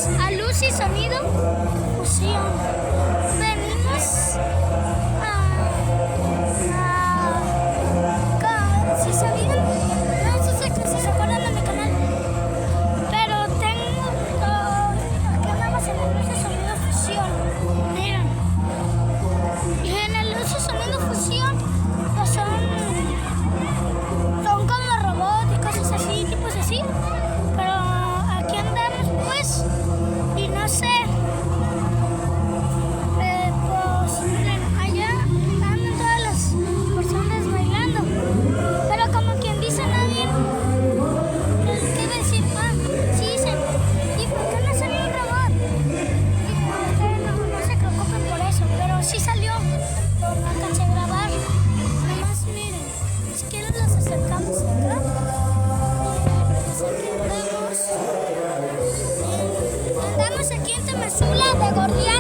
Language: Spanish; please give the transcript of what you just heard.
Bienvenidos a Luz y Sonido Fusión. Venimos si sabían, no sé si se acuerdan de mi canal, pero tengo aquí andamos en el Luz y Sonido Fusión. Miren, y en el Luz y Sonido Fusión pues son como robots y cosas así, tipos así, pero aquí andamos pues, y no sé, pues miren, allá andan todas las personas bailando, pero como quien dice nadie, ¿qué decir? Sí dicen, ¿y por qué no salió un robot? Y ustedes no se preocupen por eso, pero sí salió, no alcancé a grabar, nomás miren, si quieren los acercamos acá. Andamos aquí en Temazula de Gordillo.